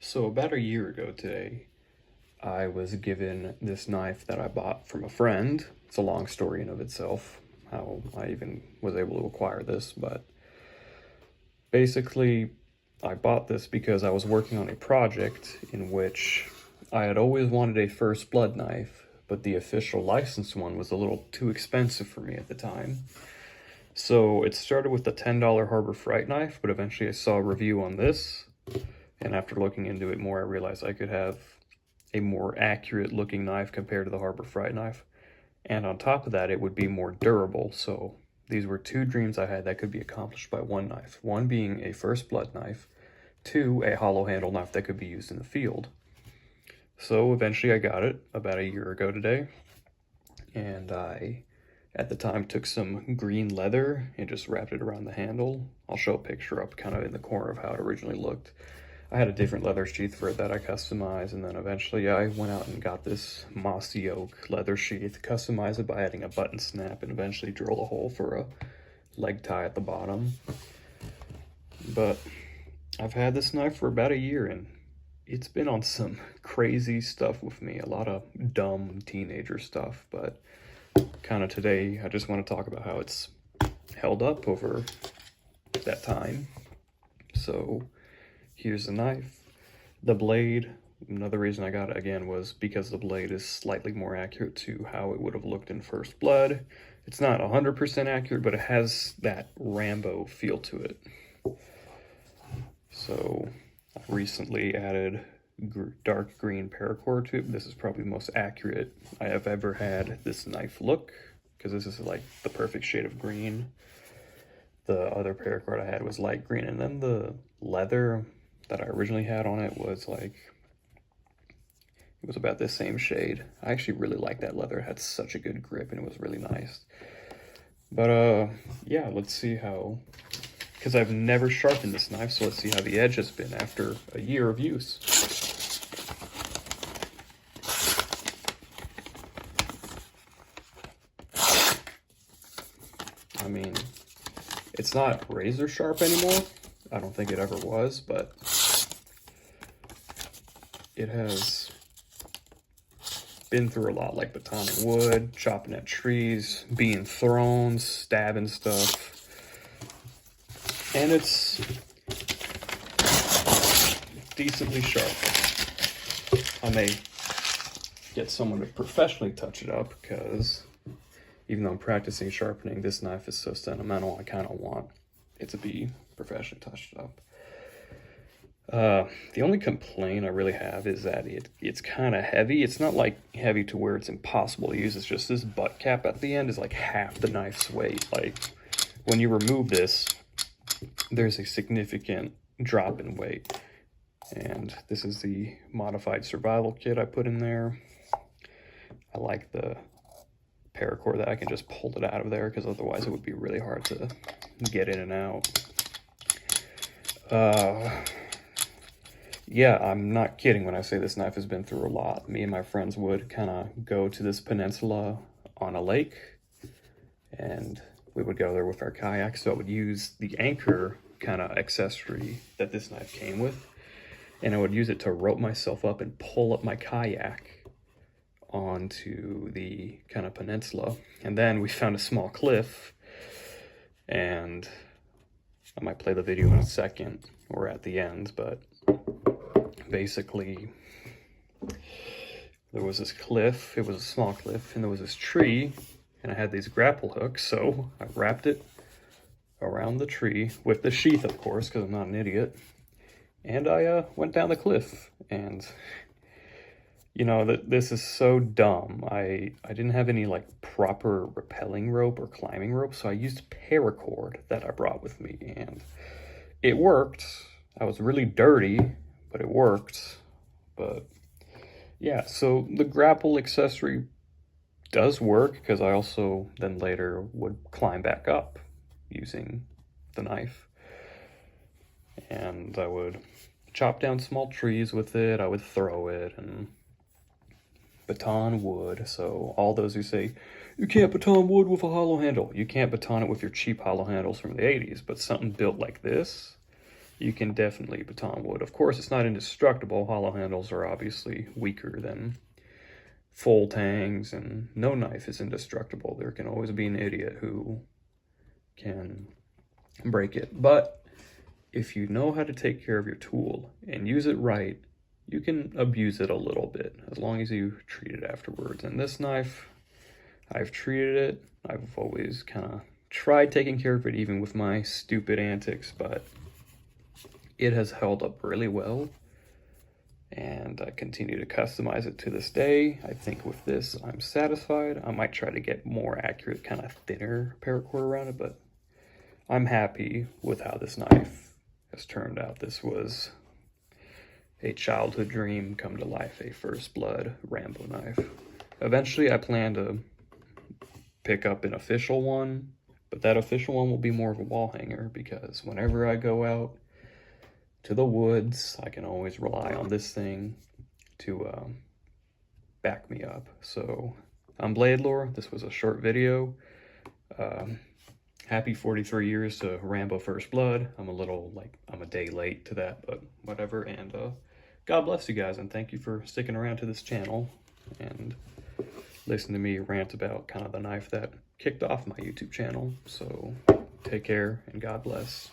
So about a year ago today, I was given this knife that I bought from a friend. It's a long story in of itself, how I even was able to acquire this, but basically I bought this because I was working on a project in which I had always wanted a first blood knife, but the official licensed one was a little too expensive for me at the time. So it started with the $10 Harbor Freight knife, but eventually I saw a review on this, and after looking into it more, I realized I could have a more accurate looking knife compared to the Harbor Freight knife. And on top of that, it would be more durable. So these were two dreams I had that could be accomplished by one knife. One being a first blood knife, two, a hollow handle knife that could be used in the field. So eventually I got it about a year ago today. And I, at the time, took some green leather and just wrapped it around the handle. I'll show a picture up kind of in the corner of how it originally looked. I had a different leather sheath for it that I customized, and then eventually I went out and got this mossy oak leather sheath, customized it by adding a button snap, and eventually drilled a hole for a leg tie at the bottom. But I've had this knife for about a year, and it's been on some crazy stuff with me, a lot of dumb teenager stuff, but kind of today I just want to talk about how it's held up over that time. So here's the knife. The blade, another reason I got it again was because the blade is slightly more accurate to how it would have looked in First Blood. It's not 100% accurate, but it has that Rambo feel to it. So I recently added dark green paracord to it. This is probably the most accurate I have ever had this knife look, because this is like the perfect shade of green. The other paracord I had was light green, and then the leather that I originally had on it was like, it was about this same shade. I actually really like that leather. It had such a good grip and it was really nice. But yeah, let's see how, because I've never sharpened this knife, so let's see how the edge has been after a year of use. I mean, it's not razor sharp anymore. I don't think it ever was, but it has been through a lot, like batoning wood, chopping at trees, being thrown, stabbing stuff. And it's decently sharp. I may get someone to professionally touch it up, because even though I'm practicing sharpening, this knife is so sentimental, I kind of want it to be professionally touched up. The only complaint I really have is that it's kind of heavy. It's not like heavy to where it's impossible to use. It's just this butt cap at the end is like half the knife's weight. Like when you remove this, there's a significant drop in weight. And this is the modified survival kit I put in there. I like the paracord that I can just pull it out of there, because otherwise it would be really hard to get in and out. Yeah, I'm not kidding when I say this knife has been through a lot. Me and my friends would kind of go to this peninsula on a lake, and we would go there with our kayak, so I would use the anchor kind of accessory that this knife came with, and I would use it to rope myself up and pull up my kayak onto the kind of peninsula. And then we found a small cliff, and I might play the video in a second or at the end, but basically there was this cliff, it was a small cliff, and there was this tree, and I had these grapple hooks, so I wrapped it around the tree with the sheath, of course, because I'm not an idiot, and I went down the cliff. And you know, this is so dumb. I didn't have any like proper rappelling rope or climbing rope, so I used paracord that I brought with me, and it worked. I was really dirty, but it worked. But yeah, so the grapple accessory does work, because I also then later would climb back up using the knife, and I would chop down small trees with it. I would throw it and baton wood. So all those who say you can't baton wood with a hollow handle, you can't baton it with your cheap hollow handles from the 80s, but something built like this, you can definitely baton wood. Of course, it's not indestructible. Hollow handles are obviously weaker than full tangs, and no knife is indestructible. There can always be an idiot who can break it. But if you know how to take care of your tool and use it right, you can abuse it a little bit as long as you treat it afterwards. And this knife, I've treated it. I've always kind of tried taking care of it even with my stupid antics, but it has held up really well. And I continue to customize it to this day. I think with this, I'm satisfied. I might try to get more accurate, kind of thinner paracord around it, but I'm happy with how this knife has turned out. This was a childhood dream come to life, a first blood Rambo knife. Eventually, I plan to pick up an official one, but that official one will be more of a wall hanger because whenever I go out to the woods, I can always rely on this thing to back me up. So I'm Bladelore. This was a short video. Happy 43 years to Rambo First Blood. I'm a day late to that, but whatever. And God bless you guys, and thank you for sticking around to this channel and listen to me rant about kind of the knife that kicked off my YouTube channel. So take care and God bless.